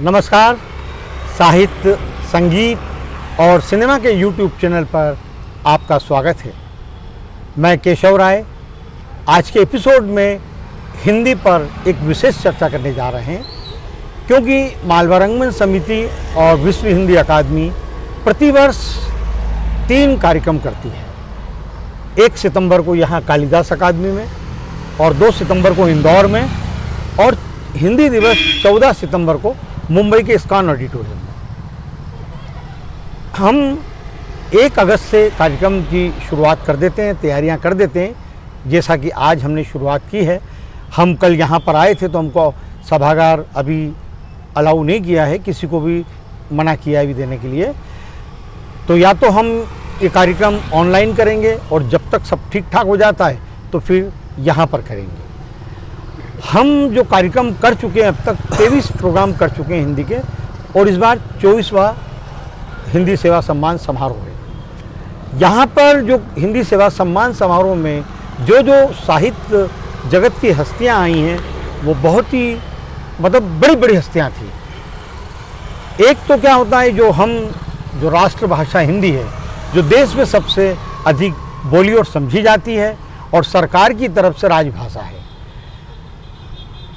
नमस्कार। साहित्य, संगीत और सिनेमा के YouTube चैनल पर आपका स्वागत है। मैं केशव राय आज के एपिसोड में हिंदी पर एक विशेष चर्चा करने जा रहे हैं, क्योंकि मालवा रंगमंच समिति और विश्व हिंदी अकादमी प्रतिवर्ष 3 कार्यक्रम करती है। 1 सितंबर को यहाँ कालिदास अकादमी में और 2 सितंबर को इंदौर में और हिंदी दिवस 14 सितंबर को मुंबई के इस्कॉन ऑडिटोरियम में। हम 1 अगस्त से कार्यक्रम की शुरुआत कर देते हैं, तैयारियां कर देते हैं, जैसा कि आज हमने शुरुआत की है। हम कल यहाँ पर आए थे तो हमको सभागार अभी अलाउ नहीं किया है, किसी को भी मना किया है अभी देने के लिए। तो या तो हम ये कार्यक्रम ऑनलाइन करेंगे और जब तक सब ठीक ठाक हो जाता है तो फिर यहाँ पर करेंगे। हम जो कार्यक्रम कर चुके हैं, अब तक 23 प्रोग्राम कर चुके हैं हिंदी के, और इस बार 24वां हिंदी सेवा सम्मान समारोह है। यहाँ पर जो हिंदी सेवा सम्मान समारोह में जो साहित्य जगत की हस्तियाँ आई हैं वो बहुत ही बड़ी बड़ी हस्तियाँ थी। एक तो क्या होता है, जो राष्ट्रभाषा हिंदी है, जो देश में सबसे अधिक बोली और समझी जाती है और सरकार की तरफ से राजभाषा है।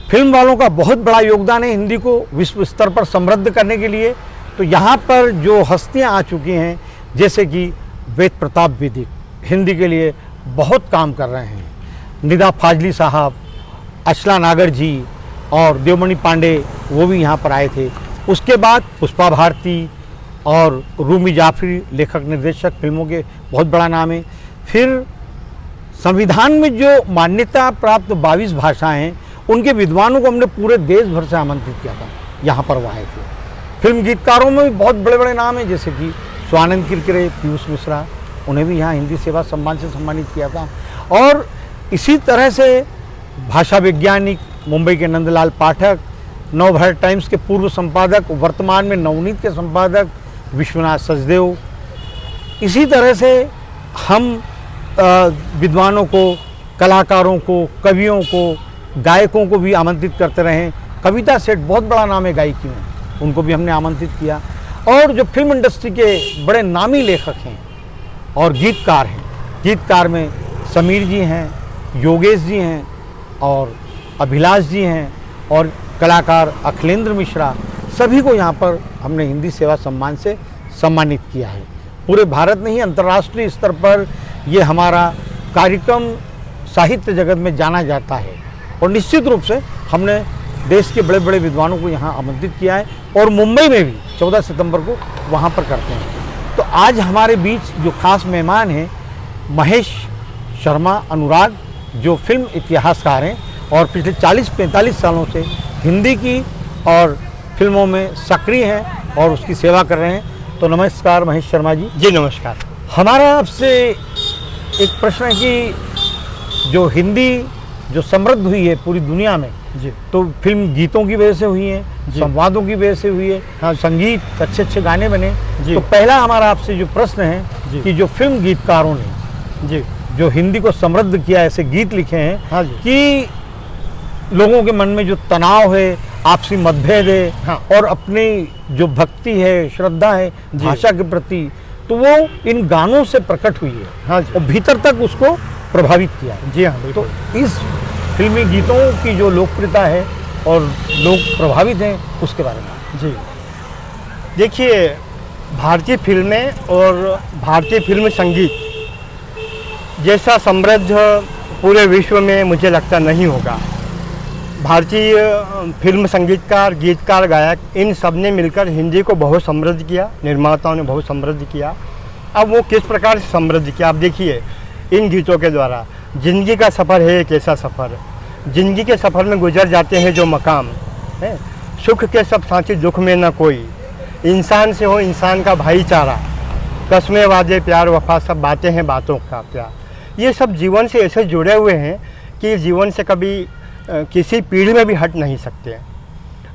फिल्म वालों का बहुत बड़ा योगदान है हिंदी को विश्व स्तर पर समृद्ध करने के लिए। तो यहाँ पर जो हस्तियाँ आ चुकी हैं, जैसे कि वेद प्रताप वेदिक हिंदी के लिए बहुत काम कर रहे हैं, निदा फाजली साहब, अचला नागर जी और देवमणि पांडे, वो भी यहाँ पर आए थे। उसके बाद पुष्पा भारती और रूमी जाफरी, लेखक निर्देशक फिल्मों के बहुत बड़ा नाम है। फिर संविधान में जो मान्यता प्राप्त 22 भाषाएं हैं, उनके विद्वानों को हमने पूरे देश भर से आमंत्रित किया था, यहाँ पर वो आए थे। फिल्म गीतकारों में भी बहुत बड़े बड़े नाम हैं, जैसे कि स्वानंद किरकिरे, पीयूष मिश्रा, उन्हें भी यहाँ हिंदी सेवा सम्मान से सम्मानित किया था। और इसी तरह से भाषा वैज्ञानिक मुंबई के नंदलाल पाठक, नवभारत टाइम्स के पूर्व संपादक, वर्तमान में नवनीत के संपादक विश्वनाथ सचदेव। इसी तरह से हम विद्वानों को, कलाकारों को, कवियों को, गायकों को भी आमंत्रित करते रहे। कविता सेठ बहुत बड़ा नाम है गायकी में, उनको भी हमने आमंत्रित किया। और जो फिल्म इंडस्ट्री के बड़े नामी लेखक हैं और गीतकार हैं, गीतकार में समीर जी हैं, योगेश जी हैं और अभिलाष जी हैं और कलाकार अखिलेंद्र मिश्रा, सभी को यहाँ पर हमने हिंदी सेवा सम्मान से सम्मानित किया है। पूरे भारत नहीं, अंतर्राष्ट्रीय स्तर पर ये हमारा कार्यक्रम साहित्य जगत में जाना जाता है। और निश्चित रूप से हमने देश के बड़े बड़े विद्वानों को यहाँ आमंत्रित किया है और मुंबई में भी 14 सितंबर को वहाँ पर करते हैं। तो आज हमारे बीच जो खास मेहमान हैं, महेश शर्मा अनुराग, जो फिल्म इतिहासकार हैं और पिछले 40-45 सालों से हिंदी की और फिल्मों में सक्रिय हैं और उसकी सेवा कर रहे हैं। तो नमस्कार महेश शर्मा जी। जी नमस्कार। हमारा आपसे एक प्रश्न है कि जो हिंदी जो समृद्ध हुई है पूरी दुनिया में जी, तो फिल्म गीतों की वजह से हुई है, संवादों की वजह से हुई है, हाँ, संगीत, अच्छे अच्छे गाने बने जी। तो पहला हमारा आपसे जो प्रश्न है कि जो फिल्म गीतकारों ने जी जो हिंदी को समृद्ध किया, ऐसे गीत लिखे हैं, हाँ जी, कि लोगों के मन में जो तनाव है, आपसी मतभेद है, हाँ, और अपनी जो भक्ति है, श्रद्धा है भाषा के प्रति, तो वो इन गानों से प्रकट हुई है, हाँ जी, और भीतर तक उसको प्रभावित किया है। जी हाँ। तो इस फिल्मी गीतों की जो लोकप्रियता है और लोग प्रभावित हैं, उसके बारे में। जी देखिए, भारतीय फिल्में और भारतीय फिल्म संगीत जैसा समृद्ध पूरे विश्व में मुझे लगता नहीं होगा। भारतीय फिल्म संगीतकार, गीतकार, गायक, इन सब ने मिलकर हिंदी को बहुत समृद्ध किया, निर्माताओं ने बहुत समृद्ध किया। अब वो किस प्रकार से समृद्ध किया, आप देखिए इन गीतों के द्वारा। ज़िंदगी का सफ़र है एक ऐसा सफ़र, ज़िंदगी के सफ़र में गुजर जाते हैं जो मकाम है, सुख के सब साथी दुख में न कोई, इंसान से हो इंसान का भाईचारा, कस्में वादे प्यार वफा, सब बातें हैं बातों का प्यार। ये सब जीवन से ऐसे जुड़े हुए हैं कि जीवन से कभी किसी पीढ़ी में भी हट नहीं सकते।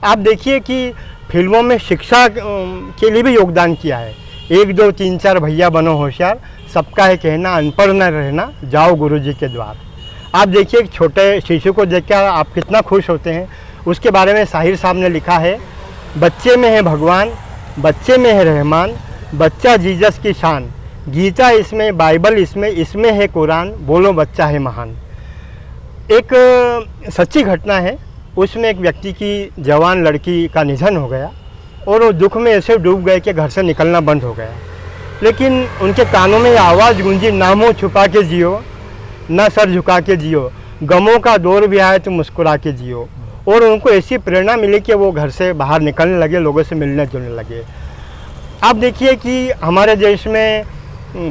आप देखिए कि फिल्मों में शिक्षा के लिए भी योगदान किया है। 1 2 3 4 भैया बनो होशियार, सबका है कहना, अनपढ़ न रहना, जाओ गुरुजी के द्वार। आप देखिए एक छोटे शिशु को देखकर आप कितना खुश होते हैं। उसके बारे में साहिर साहब ने लिखा है बच्चे में है भगवान, बच्चे में है रहमान, बच्चा जीसस की शान, गीता इसमें, बाइबल इसमें, इसमें है कुरान, बोलो बच्चा है महान। एक सच्ची घटना है, उसमें एक व्यक्ति की जवान लड़की का निधन हो गया और वो दुख में ऐसे डूब गए कि घर से निकलना बंद हो गया। लेकिन उनके कानों में आवाज़ गूंजी, ना मुँह छुपा के जियो, ना सर झुका के जियो, गमों का दौर भी आए तो मुस्कुरा के जियो। और उनको ऐसी प्रेरणा मिली कि वो घर से बाहर निकलने लगे, लोगों से मिलने जुलने लगे। आप देखिए कि हमारे देश में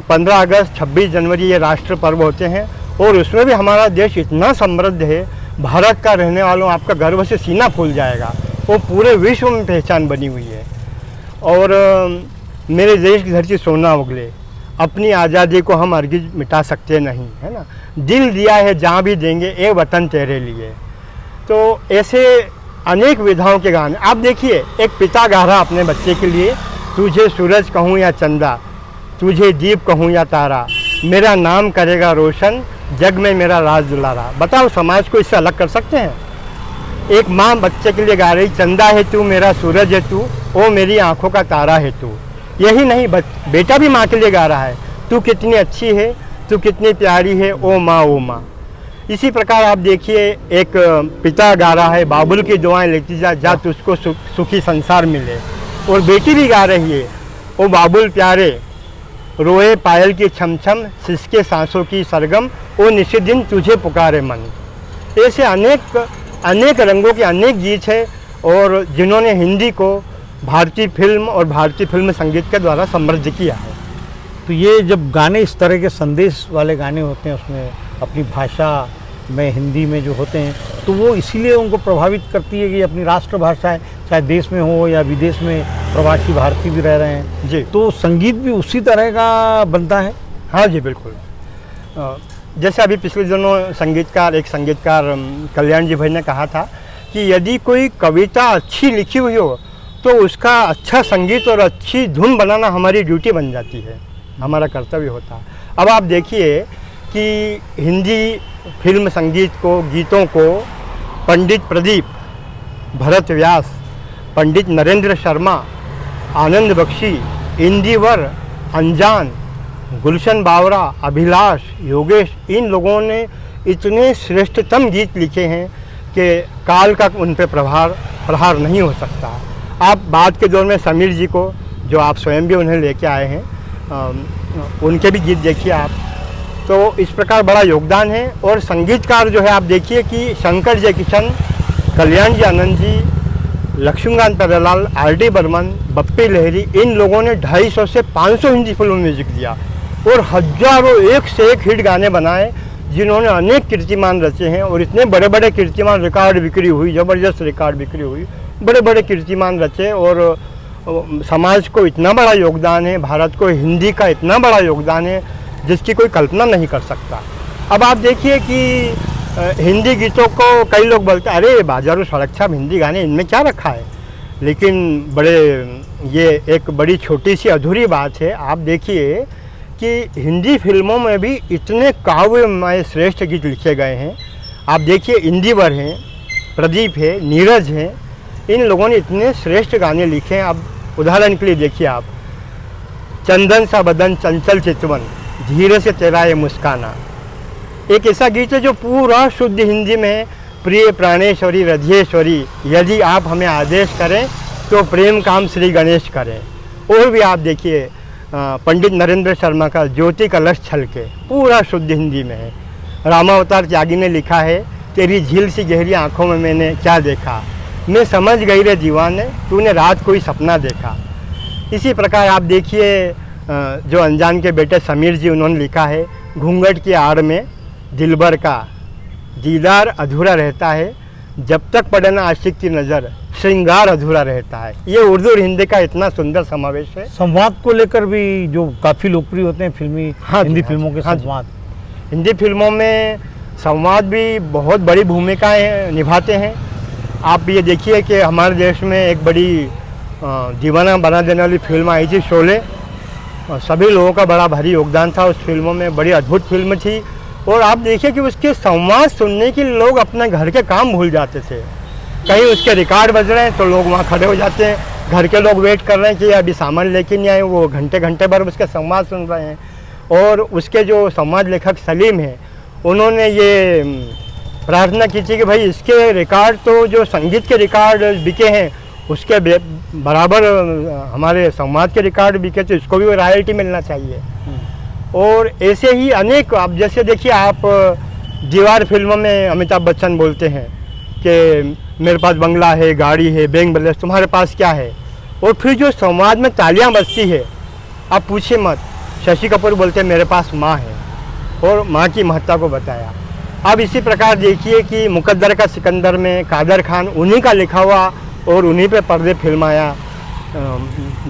15 अगस्त, 26 जनवरी ये राष्ट्र पर्व होते हैं और उसमें भी हमारा देश इतना समृद्ध है, भारत का रहने वालों आपका गर्व से सीना फूल जाएगा। वो पूरे विश्व में पहचान बनी हुई है। और मेरे देश की धरती सोना उगले, अपनी आज़ादी को हम हरगिज़ मिटा सकते नहीं, है ना। दिल दिया है जहाँ भी देंगे, ए वतन तेरे लिए। तो ऐसे अनेक विधाओं के गाने आप देखिए। एक पिता गा रहा अपने बच्चे के लिए, तुझे सूरज कहूँ या चंदा, तुझे दीप कहूँ या तारा, मेरा नाम करेगा रोशन, जग में मेरा राज दुलारा। बताओ, समाज को इससे अलग कर सकते हैं? एक माँ बच्चे के लिए गा रही, चंदा है तू, मेरा सूरज है तू, ओ मेरी आँखों का तारा है तू। यही नहीं, बेटा भी माँ के लिए गा रहा है, तू कितनी अच्छी है, तू कितनी प्यारी है, ओ माँ ओ माँ। इसी प्रकार आप देखिए, एक पिता गा रहा है, बाबुल की दुआएं लेती जा, जा तुझको सुखी संसार मिले। और बेटी भी गा रही है, ओ बाबुल प्यारे, रोए पायल की छमछम, सिसके सांसों की सरगम, ओ निशित दिन तुझे पुकारे मन। ऐसे अनेक रंगों के अनेक गीत हैं और जिन्होंने हिंदी को भारतीय फिल्म और भारतीय फिल्म संगीत के द्वारा समृद्ध किया है। तो ये जब गाने इस तरह के संदेश वाले गाने होते हैं, उसमें अपनी भाषा में, हिंदी में जो होते हैं, तो वो इसीलिए उनको प्रभावित करती है कि अपनी राष्ट्रभाषा है, चाहे देश में हो या विदेश में प्रवासी भारतीय भी रह रहे हैं जी। तो संगीत भी उसी तरह का बनता है। हाँ जी, बिल्कुल। जैसे अभी पिछले दिनों एक संगीतकार कल्याण जी भाई ने कहा था कि यदि कोई कविता अच्छी लिखी हुई हो तो उसका अच्छा संगीत और अच्छी धुन बनाना हमारी ड्यूटी बन जाती है, हमारा कर्तव्य होता है। अब आप देखिए कि हिंदी फिल्म संगीत को, गीतों को पंडित प्रदीप, भरत व्यास, पंडित नरेंद्र शर्मा, आनंद बख्शी, इंदिवर, अनजान, गुलशन बावरा, अभिलाष, योगेश, इन लोगों ने इतने श्रेष्ठतम गीत लिखे हैं कि काल का उन पर प्रहार नहीं हो सकता। आप बाद के दौर में समीर जी को, जो आप स्वयं भी उन्हें लेके आए हैं, उनके भी गीत देखिए आप, तो इस प्रकार बड़ा योगदान है। और संगीतकार जो है आप देखिए कि शंकर जयकिशन, कल्याण जी आनंद जी, लक्ष्मीकांत प्यारेलाल, आर.डी. बर्मन, बप्पी लहरी, इन लोगों ने 250 से 500 हिंदी फिल्मों में म्यूजिक दिया और हजारों एक से एक हिट गाने बनाए, जिन्होंने अनेक कीर्तिमान रचे हैं। और इतने बड़े बड़े कीर्तिमान, रिकॉर्ड बिक्री हुई, ज़बरदस्त रिकॉर्ड बिक्री हुई, बड़े बड़े कीर्तिमान रचे। और समाज को इतना बड़ा योगदान है, भारत को हिंदी का इतना बड़ा योगदान है जिसकी कोई कल्पना नहीं कर सकता। अब आप देखिए कि हिंदी गीतों को कई लोग बोलते हैं, अरे बाजारू सड़क छाप हिंदी गाने, इनमें क्या रखा है। लेकिन ये एक बड़ी छोटी सी अधूरी बात है। आप देखिए कि हिंदी फिल्मों में भी इतने काव्यमय श्रेष्ठ गीत लिखे गए हैं। आप देखिए, इंदिवर हैं, प्रदीप है, नीरज हैं, इन लोगों ने इतने श्रेष्ठ गाने लिखे हैं। अब उदाहरण के लिए देखिए आप, चंदन सा बदन चंचल चितवन, धीरे से तेरा ये मुस्काना, एक ऐसा गीत है जो पूरा शुद्ध हिंदी में है। प्रिय प्राणेश्वरी रध्येश्वरी, यदि आप हमें आदेश करें तो प्रेम काम श्री गणेश करें। और भी आप देखिए, पंडित नरेंद्र शर्मा का ज्योति कलश छलके, पूरा शुद्ध हिंदी में है। रामावतार त्यागी ने लिखा है, तेरी झील सी गहरी आँखों में मैंने क्या देखा, मैं समझ गई रे दीवाने, तूने रात कोई सपना देखा। इसी प्रकार आप देखिए, जो अनजान के बेटे समीर जी, उन्होंने लिखा है, घूंघट की आड़ में दिलबर का दीदार अधूरा रहता है, जब तक पड़े ना आशिक की नज़र श्रृंगार अधूरा रहता है। ये उर्दू और हिंदी का इतना सुंदर समावेश है। संवाद को लेकर भी जो काफ़ी लोकप्रिय होते हैं फिल्मी, हिंदी फिल्मों के संवाद, हिंदी फिल्मों में संवाद भी बहुत बड़ी भूमिकाएं निभाते हैं। आप ये देखिए कि हमारे देश में एक बड़ी दीवाना बना देने वाली फिल्म आई थी, शोले। सभी लोगों का बड़ा भारी योगदान था उस फिल्मों में, बड़ी अद्भुत फिल्म थी। और आप देखिए कि उसके संवाद सुनने के लिए लोग अपने घर के काम भूल जाते थे। कहीं उसके रिकॉर्ड बज रहे हैं तो लोग वहाँ खड़े हो जाते हैं, घर के लोग वेट कर रहे हैं कि अभी सामान लेके नहीं आए, वो घंटे घंटे भर उसके संवाद सुन रहे हैं। और उसके जो संवाद लेखक सलीम हैं, उन्होंने ये प्रार्थना की थी कि भाई इसके रिकॉर्ड तो जो संगीत के रिकॉर्ड बिके हैं उसके बराबर हमारे संवाद के रिकॉर्ड बिके, तो इसको भी रॉयल्टी मिलना चाहिए। और ऐसे ही अनेक, आप जैसे देखिए, आप दीवार फिल्मों में अमिताभ बच्चन बोलते हैं कि मेरे पास बंगला है, गाड़ी है, बैंक बैलेंस, तुम्हारे पास क्या है? और फिर जो संवाद में तालियां बजती है, आप पूछिए मत। शशि कपूर बोलते हैं मेरे पास माँ है, और माँ की महत्ता को बताया। अब इसी प्रकार देखिए कि मुकद्दर का सिकंदर में कादर खान उन्हीं का लिखा हुआ और उन्हीं पे पर्दे फिल्माया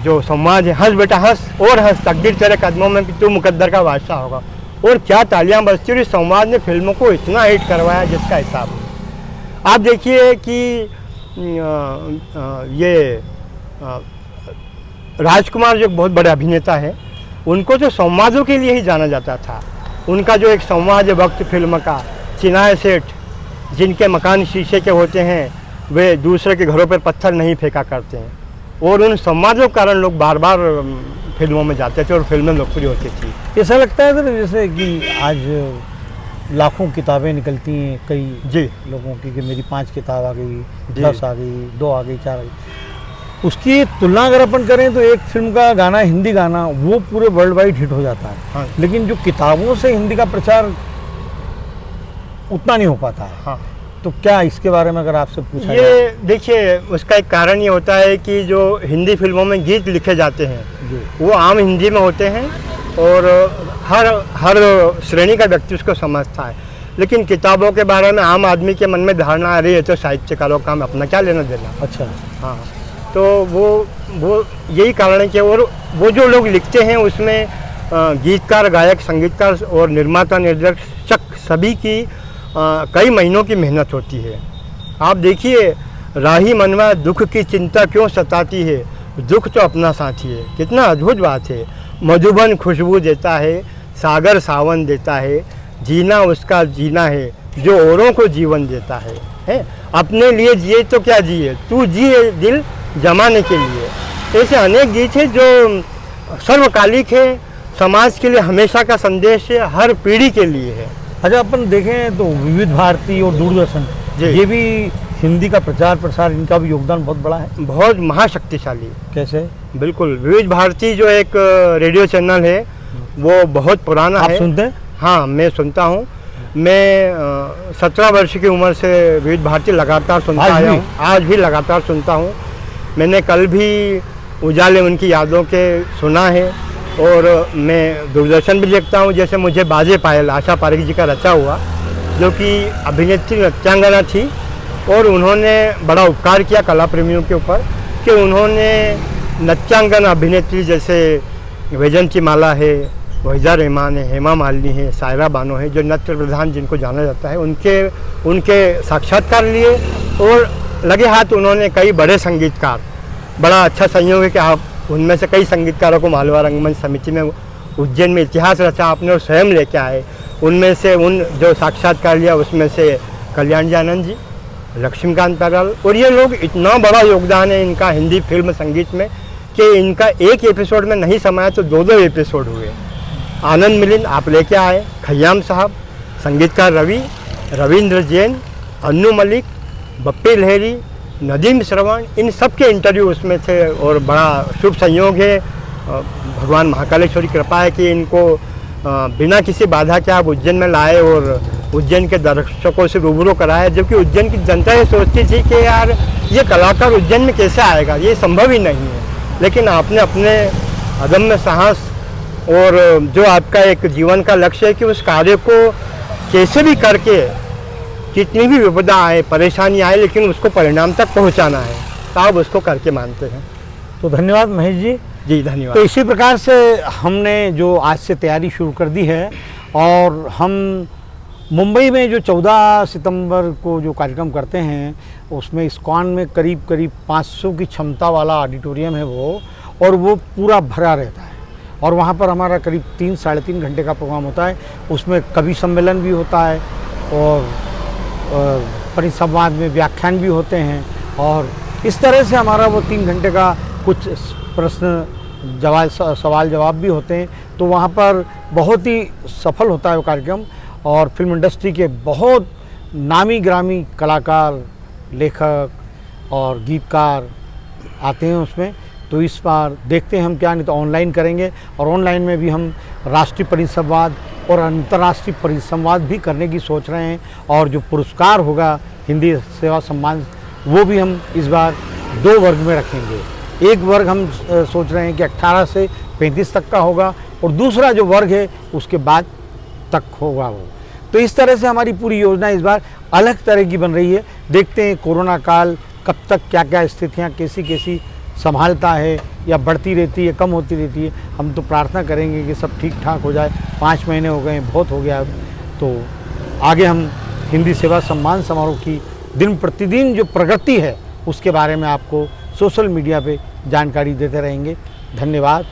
जो संवाद है, हंस बेटा हंस और हंस, तकदीर तेरे कदमों में कि तू मुकद्दर का बादशाह होगा। और क्या तालियां बजती, और इस संवाद ने फिल्मों को इतना हिट करवाया जिसका हिसाब नहीं। आप देखिए कि ये राजकुमार जो बहुत बड़े अभिनेता है, उनको जो संवादों के लिए ही जाना जाता था। उनका जो एक संवाद है वक्त फिल्म का, चिनाए सेठ जिनके मकान शीशे के होते हैं, वे दूसरे के घरों पर पत्थर नहीं फेंका करते हैं। और उन संवादों के कारण लोग बार बार फिल्मों में जाते थे और फिल्में लोकप्रिय होती थी। ऐसा लगता है सर जैसे कि आज लाखों किताबें निकलती हैं कई जी लोगों की कि मेरी 5 किताब आ गई, जी। 10 आ गई, 2 आ गई, 4 आ गई, उसकी तुलना अगर अपन करें तो एक फिल्म का गाना, हिंदी गाना, वो पूरे वर्ल्ड वाइड हिट हो जाता है। हाँ। लेकिन जो किताबों से हिंदी का प्रचार उतना नहीं हो पाता है। हाँ, तो क्या इसके बारे में अगर आपसे पूछा जाए? ये देखिए, उसका एक कारण ये होता है कि जो हिंदी फिल्मों में गीत लिखे जाते हैं जी। वो आम हिंदी में होते हैं और हर श्रेणी का व्यक्ति उसको समझता है। लेकिन किताबों के बारे में आम आदमी के मन में धारणा आ रही है तो साहित्यकारों का हम अपना क्या लेना देना। अच्छा। हाँ, तो वो यही कारण है कि और वो जो लोग लिखते हैं उसमें गीतकार, गायक, संगीतकार और निर्माता, निर्देशक सभी की कई महीनों की मेहनत होती है। आप देखिए, राही मनवा दुख की चिंता क्यों सताती है, दुख तो अपना साथी है। कितना अद्भुत बात है। मधुबन खुशबू देता है, सागर सावन देता है, जीना उसका जीना है जो औरों को जीवन देता है? अपने लिए जिए तो क्या जिए, तू जिए दिल जमाने के लिए। ऐसे अनेक गीत हैं जो सर्वकालिक है, समाज के लिए हमेशा का संदेश है, हर पीढ़ी के लिए है। अच्छा, अपन देखें तो विविध भारती और दूरदर्शन, ये भी हिंदी का प्रचार प्रसार, इनका भी योगदान बहुत बड़ा है। बहुत महाशक्तिशाली। कैसे? बिल्कुल, विविध भारती जो एक रेडियो चैनल है वो बहुत पुराना आप है। सुनते हैं? हाँ, मैं सुनता हूँ। मैं 17 वर्ष की उम्र से विविध भारती लगातार सुनता आया हूँ, आज भी लगातार सुनता हूँ। मैंने कल भी उजाले उनकी यादों के सुना है। और मैं दूरदर्शन भी देखता हूँ। जैसे मुझे बाजे पायल आशा पारेख जी का रचा हुआ, जो कि अभिनेत्री नृत्यांगना थी, और उन्होंने बड़ा उपकार किया कला प्रेमियों के ऊपर कि उन्होंने नृत्यांगना अभिनेत्री जैसे वैजंती माला है, वहीदा रहमान है, हेमा मालिनी है, सायरा बानो है, जो नृत्य प्रधान जिनको जाना जाता है, उनके साक्षात्कार लिए। और लगे हाथ उन्होंने कई बड़े संगीतकार, बड़ा अच्छा संयोग है कि आप उनमें से कई संगीतकारों को मालवा रंगमंच समिति में उज्जैन में इतिहास रचा आपने और स्वयं लेके आए। उनमें से उन जो साक्षात्कार लिया उसमें से कल्याण जी आनंद जी, लक्ष्मीकांत प्यारेलाल, और ये लोग, इतना बड़ा योगदान है इनका हिंदी फिल्म संगीत में कि इनका एक एपिसोड में नहीं समाया तो 2-2 एपिसोड हुए। आनंद मिलिंद आप लेके आए, खय्याम साहब, संगीतकार रविंद्र जैन, अन्नू मलिक, बप्पी लहरी, नदीम श्रवण, इन सब के इंटरव्यू उसमें थे। और बड़ा शुभ संयोग है, भगवान महाकालेश्वरी कृपा है कि इनको बिना किसी बाधा के आप उज्जैन में लाए और उज्जैन के दर्शकों से रूबरू कराया। जबकि उज्जैन की जनता ये सोचती थी कि यार ये कलाकार उज्जैन में कैसे आएगा, ये संभव ही नहीं है। लेकिन आपने अपने अदम्य साहस और जो आपका एक जीवन का लक्ष्य है कि उस कार्य को कैसे भी करके, कितनी भी विपदा आए, परेशानी आए, लेकिन उसको परिणाम तक पहुंचाना है, तो आप उसको करके मानते हैं। तो धन्यवाद महेश जी। जी धन्यवाद। तो इसी प्रकार से हमने जो आज से तैयारी शुरू कर दी है, और हम मुंबई में जो 14 सितंबर को जो कार्यक्रम करते हैं उसमें इस्कॉन में करीब 500 की क्षमता वाला ऑडिटोरियम है वो, और वो पूरा भरा रहता है। और वहाँ पर हमारा करीब 3-3.5 घंटे का प्रोग्राम होता है। उसमें कवि सम्मेलन भी होता है और परिसंवाद में व्याख्यान भी होते हैं और इस तरह से हमारा वो 3 घंटे का कुछ प्रश्न सवाल जवाब भी होते हैं। तो वहाँ पर बहुत ही सफल होता है वो कार्यक्रम और फिल्म इंडस्ट्री के बहुत नामी ग्रामी कलाकार, लेखक और गीतकार आते हैं उसमें। तो इस बार देखते हैं हम क्या, नहीं तो ऑनलाइन करेंगे और ऑनलाइन में भी हम राष्ट्रीय परिसंवाद और अंतर्राष्ट्रीय परिसंवाद भी करने की सोच रहे हैं। और जो पुरस्कार होगा हिंदी सेवा सम्मान, वो भी हम इस बार 2 वर्ग में रखेंगे। एक वर्ग हम सोच रहे हैं कि 18 से 35 तक का होगा और दूसरा जो वर्ग है उसके बाद तक होगा वो। तो इस तरह से हमारी पूरी योजना इस बार अलग तरह की बन रही है। देखते हैं कोरोना काल कब तक क्या क्या स्थितियाँ कैसी संभालता है या बढ़ती रहती है, कम होती रहती है। हम तो प्रार्थना करेंगे कि सब ठीक ठाक हो जाए। 5 महीने हो गए, बहुत हो गया अब। तो आगे हम हिंदी सेवा सम्मान समारोह की दिन प्रतिदिन जो प्रगति है उसके बारे में आपको सोशल मीडिया पे जानकारी देते रहेंगे। धन्यवाद।